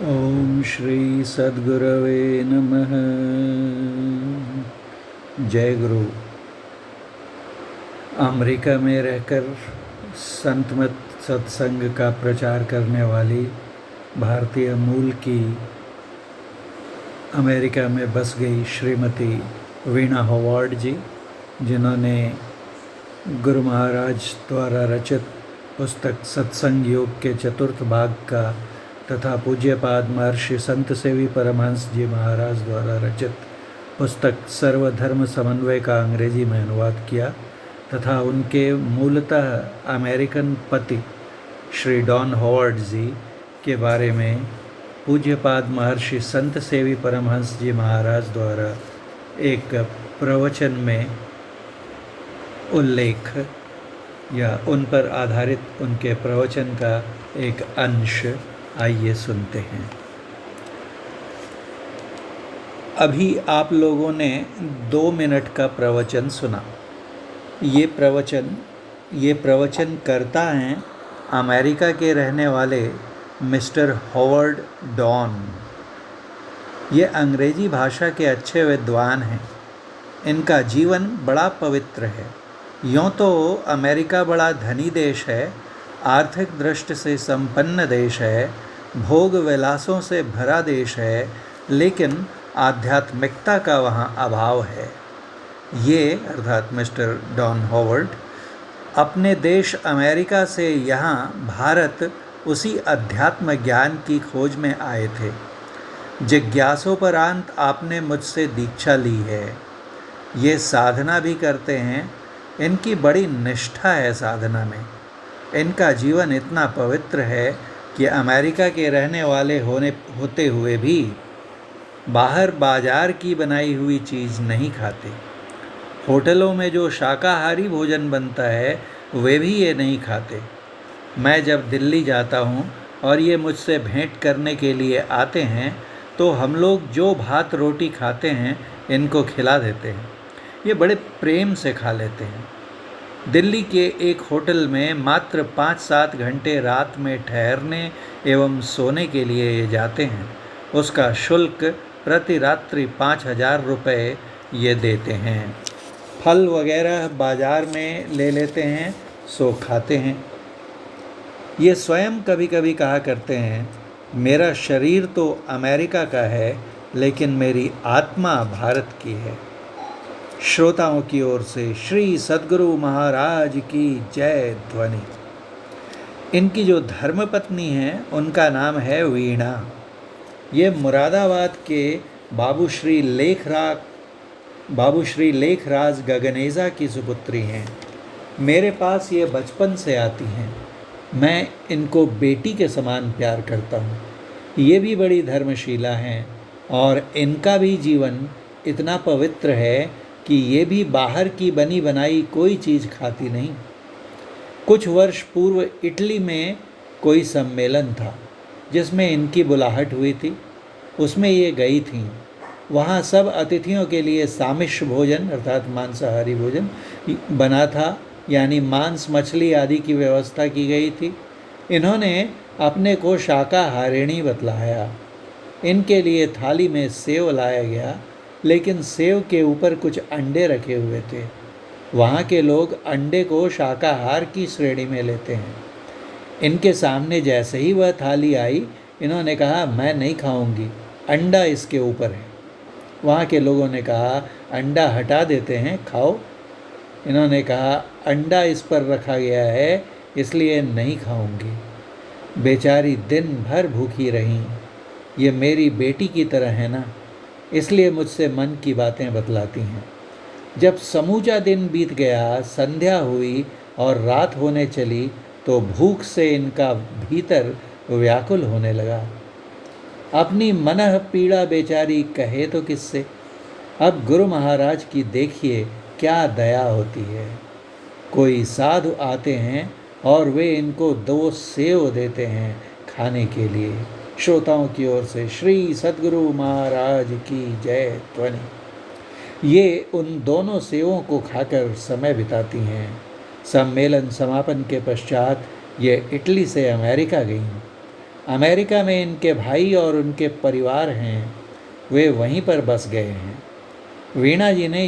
ओम श्री सद्गुरवे नमः। जय गुरु। अमेरिका में रहकर संत मत सत्संग का प्रचार करने वाली भारतीय मूल की अमेरिका में बस गई श्रीमती वीणा हॉवर्ड जी, जिन्होंने गुरु महाराज द्वारा रचित पुस्तक सत्संग योग के चतुर्थ भाग का तथा पूज्यपाद महर्षि संत सेवी परमहंस जी महाराज द्वारा रचित पुस्तक सर्वधर्म समन्वय का अंग्रेजी में अनुवाद किया तथा उनके मूलतः अमेरिकन पति श्री डॉन हॉवर्ड जी के बारे में पूज्यपाद महर्षि संत सेवी परमहंस जी महाराज द्वारा एक प्रवचन में उल्लेख या उन पर आधारित उनके प्रवचन का एक अंश आइए सुनते हैं। अभी आप लोगों ने 2 मिनट का प्रवचन सुना। ये प्रवचन करता हैं अमेरिका के रहने वाले मिस्टर हॉवर्ड डॉन। ये अंग्रेजी भाषा के अच्छे विद्वान हैं। इनका जीवन बड़ा पवित्र है। यूँ तो अमेरिका बड़ा धनी देश है, आर्थिक दृष्टि से संपन्न देश है, भोग विलासों से भरा देश है, लेकिन आध्यात्मिकता का वहाँ अभाव है। ये अर्थात मिस्टर डॉन हॉवर्ड अपने देश अमेरिका से यहाँ भारत उसी अध्यात्म ज्ञान की खोज में आए थे। जिज्ञासोपरांत आपने मुझसे दीक्षा ली है। ये साधना भी करते हैं। इनकी बड़ी निष्ठा है साधना में। इनका जीवन इतना पवित्र है कि अमेरिका के रहने वाले होते हुए भी बाहर बाजार की बनाई हुई चीज़ नहीं खाते। होटलों में जो शाकाहारी भोजन बनता है वे भी ये नहीं खाते। मैं जब दिल्ली जाता हूँ और ये मुझसे भेंट करने के लिए आते हैं तो हम लोग जो भात रोटी खाते हैं इनको खिला देते हैं। ये बड़े प्रेम से खा लेते हैं। दिल्ली के एक होटल में मात्र 5-7 घंटे रात में ठहरने एवं सोने के लिए ये जाते हैं। उसका शुल्क प्रति रात्रि 5,000 रुपये ये देते हैं। फल वगैरह बाज़ार में ले लेते हैं, सो खाते हैं। ये स्वयं कभी कभी कहा करते हैं, मेरा शरीर तो अमेरिका का है लेकिन मेरी आत्मा भारत की है। श्रोताओं की ओर से श्री सद्गुरु महाराज की जय ध्वनि। इनकी जो धर्मपत्नी हैं उनका नाम है वीणा। ये मुरादाबाद के बाबू श्री लेखराज गगनेजा की सुपुत्री हैं। मेरे पास ये बचपन से आती हैं। मैं इनको बेटी के समान प्यार करता हूँ। ये भी बड़ी धर्मशीला हैं और इनका भी जीवन इतना पवित्र है कि ये भी बाहर की बनी बनाई कोई चीज़ खाती नहीं। कुछ वर्ष पूर्व इटली में कोई सम्मेलन था जिसमें इनकी बुलाहट हुई थी। उसमें ये गई थीं। वहाँ सब अतिथियों के लिए सामिष्ट भोजन अर्थात मांसाहारी भोजन बना था, यानी मांस मछली आदि की व्यवस्था की गई थी। इन्होंने अपने को शाकाहारिणी बतलाया। इनके लिए थाली में सेव लाया गया, लेकिन सेव के ऊपर कुछ अंडे रखे हुए थे। वहाँ के लोग अंडे को शाकाहार की श्रेणी में लेते हैं। इनके सामने जैसे ही वह थाली आई, इन्होंने कहा, मैं नहीं खाऊंगी, अंडा इसके ऊपर है। वहाँ के लोगों ने कहा, अंडा हटा देते हैं, खाओ। इन्होंने कहा, अंडा इस पर रखा गया है इसलिए नहीं खाऊंगी। बेचारी दिन भर भूखी रहीं। ये मेरी बेटी की तरह है ना, इसलिए मुझसे मन की बातें बतलाती हैं। जब समूचा दिन बीत गया, संध्या हुई और रात होने चली तो भूख से इनका भीतर व्याकुल होने लगा। अपनी मनः पीड़ा बेचारी कहे तो किससे। अब गुरु महाराज की देखिए क्या दया होती है। कोई साधु आते हैं और वे इनको 2 सेव देते हैं खाने के लिए। श्रोताओं की ओर से श्री सद्गुरु महाराज की जय ध्वनि। ये उन दोनों सेवों को खाकर समय बिताती हैं। सम्मेलन समापन के पश्चात ये इटली से अमेरिका गईं। अमेरिका में इनके भाई और उनके परिवार हैं, वे वहीं पर बस गए हैं। वीणा जी ने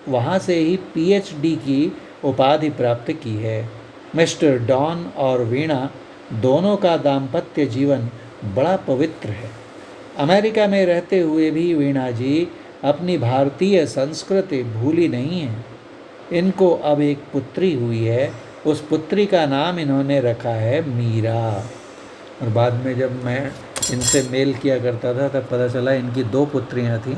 वहाँ से ही पीएचडी की उपाधि प्राप्त की है। मिस्टर डॉन और वीणा दोनों का दाम्पत्य जीवन बड़ा पवित्र है। अमेरिका में रहते हुए भी वीणा जी अपनी भारतीय संस्कृति भूली नहीं है। इनको अब एक पुत्री हुई है, उस पुत्री का नाम इन्होंने रखा है मीरा। और बाद में जब मैं इनसे मेल किया करता था तब पता चला इनकी 2 पुत्रियां थीं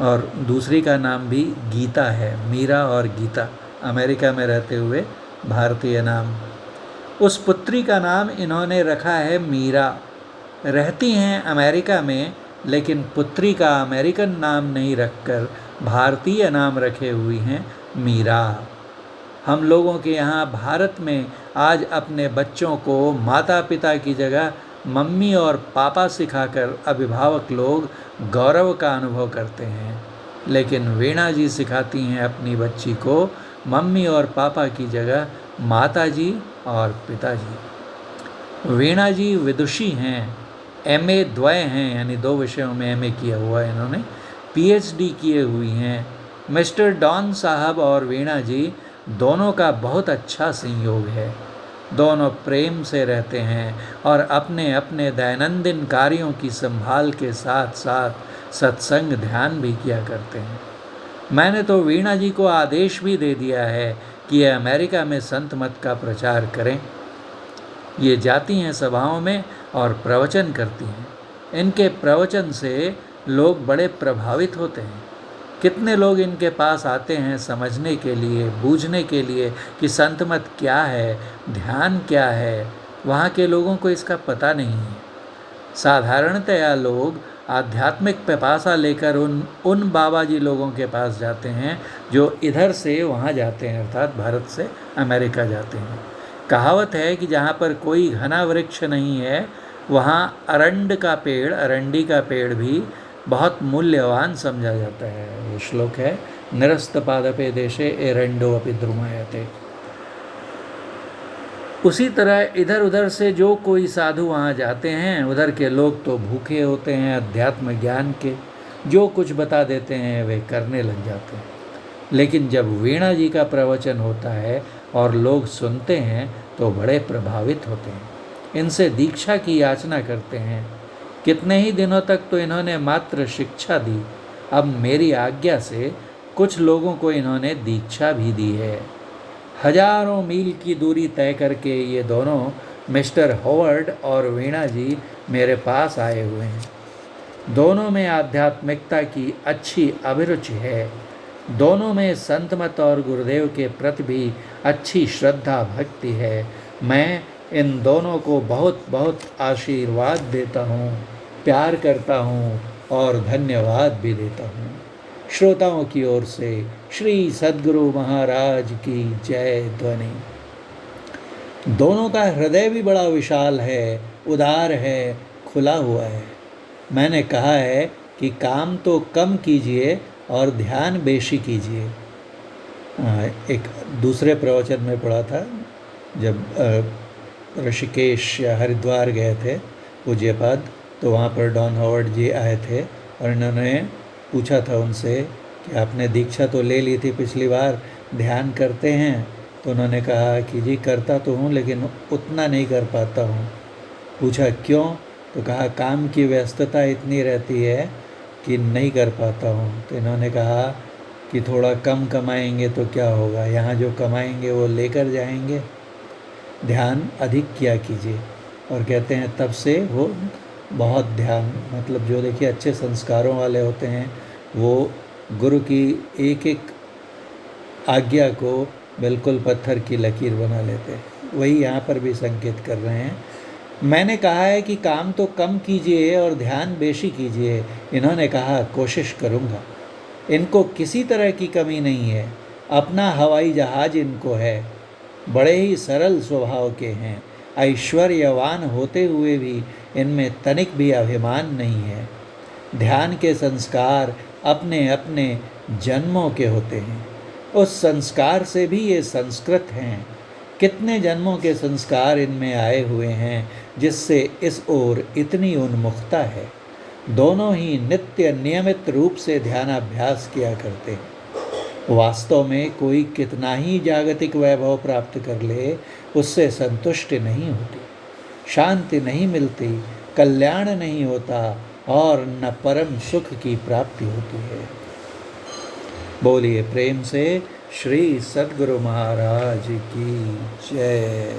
और दूसरी का नाम भी गीता है। मीरा और गीता, अमेरिका में रहते हुए भारतीय नाम। उस पुत्री का नाम इन्होंने रखा है मीरा। रहती हैं अमेरिका में, लेकिन पुत्री का अमेरिकन नाम नहीं रखकर भारतीय नाम रखे हुई हैं मीरा। हम लोगों के यहाँ भारत में आज अपने बच्चों को माता पिता की जगह मम्मी और पापा सिखाकर अभिभावक लोग गौरव का अनुभव करते हैं, लेकिन वीणा जी सिखाती हैं अपनी बच्ची को मम्मी और पापा की जगह माता जी और पिताजी। वीणा जी विदुषी हैं, एमए द्वय हैं, यानी 2 विषयों में एमए किया हुआ है इन्होंने, पीएचडी किए हुई हैं। मिस्टर डॉन साहब और वीणा जी दोनों का बहुत अच्छा संयोग है। दोनों प्रेम से रहते हैं और अपने अपने दैनंदिन कार्यों की संभाल के साथ साथ सत्संग ध्यान भी किया करते हैं। मैंने तो वीणा जी को आदेश भी दे दिया है कि ये अमेरिका में संत मत का प्रचार करें। ये जाती हैं सभाओं में और प्रवचन करती हैं। इनके प्रवचन से लोग बड़े प्रभावित होते हैं। कितने लोग इनके पास आते हैं समझने के लिए, बूझने के लिए कि संत मत क्या है, ध्यान क्या है। वहाँ के लोगों को इसका पता नहीं है। साधारणतया लोग आध्यात्मिक पिपासा लेकर उन बाबा जी लोगों के पास जाते हैं जो इधर से वहाँ जाते हैं, अर्थात भारत से अमेरिका जाते हैं। कहावत है कि जहाँ पर कोई घना वृक्ष नहीं है वहाँ अरंडी का पेड़ भी बहुत मूल्यवान समझा जाता है। वो श्लोक है, निरस्त पादपे देशे एरंडो अपि द्रुमायते। उसी तरह इधर उधर से जो कोई साधु वहाँ जाते हैं, उधर के लोग तो भूखे होते हैं अध्यात्म ज्ञान के, जो कुछ बता देते हैं वे करने लग जाते हैं। लेकिन जब वीणा जी का प्रवचन होता है और लोग सुनते हैं तो बड़े प्रभावित होते हैं, इनसे दीक्षा की याचना करते हैं। कितने ही दिनों तक तो इन्होंने मात्र शिक्षा दी, अब मेरी आज्ञा से कुछ लोगों को इन्होंने दीक्षा भी दी है। हजारों मील की दूरी तय करके ये दोनों मिस्टर हॉवर्ड और वीणा जी मेरे पास आए हुए हैं। दोनों में आध्यात्मिकता की अच्छी अभिरुचि है। दोनों में संत मत और गुरुदेव के प्रति भी अच्छी श्रद्धा भक्ति है। मैं इन दोनों को बहुत बहुत आशीर्वाद देता हूँ, प्यार करता हूँ और धन्यवाद भी देता हूँ। श्रोताओं की ओर से श्री सद्गुरु महाराज की जय ध्वनि। दोनों का हृदय भी बड़ा विशाल है, उदार है, खुला हुआ है। मैंने कहा है कि काम तो कम कीजिए और ध्यान बेशी कीजिए। एक दूसरे प्रवचन में पढ़ा था, जब ऋषिकेश या हरिद्वार गए थे पूज्यपाद, तो वहाँ पर डॉन हॉवर्ड जी आए थे और इन्होंने पूछा था उनसे कि आपने दीक्षा तो ले ली थी पिछली बार, ध्यान करते हैं? तो उन्होंने कहा कि जी करता तो हूँ लेकिन उतना नहीं कर पाता हूँ। पूछा क्यों? तो कहा काम की व्यस्तता इतनी रहती है कि नहीं कर पाता हूँ। तो इन्होंने कहा कि थोड़ा कम कमाएंगे तो क्या होगा, यहाँ जो कमाएंगे वो लेकर जाएंगे, ध्यान अधिक किया कीजिए। और कहते हैं तब से वो बहुत ध्यान, मतलब जो देखिए अच्छे संस्कारों वाले होते हैं वो गुरु की एक एक आज्ञा को बिल्कुल पत्थर की लकीर बना लेते हैं। वही यहाँ पर भी संकेत कर रहे हैं। मैंने कहा है कि काम तो कम कीजिए और ध्यान बेशी कीजिए। इन्होंने कहा कोशिश करूँगा। इनको किसी तरह की कमी नहीं है, अपना हवाई जहाज़ इनको है, बड़े ही सरल स्वभाव के हैं, ऐश्वर्यवान होते हुए भी इनमें तनिक भी अभिमान नहीं है। ध्यान के संस्कार अपने अपने जन्मों के होते हैं, उस संस्कार से भी ये संस्कृत हैं। कितने जन्मों के संस्कार इनमें आए हुए हैं जिससे इस ओर इतनी उन्मुखता है। दोनों ही नित्य नियमित रूप से ध्यानाभ्यास किया करते हैं। वास्तव में कोई कितना ही जागतिक वैभव प्राप्त कर ले, उससे संतुष्ट नहीं होती, शांति नहीं मिलती, कल्याण नहीं होता और न परम सुख की प्राप्ति होती है। बोलिए प्रेम से श्री सद्गुरु महाराज की जय।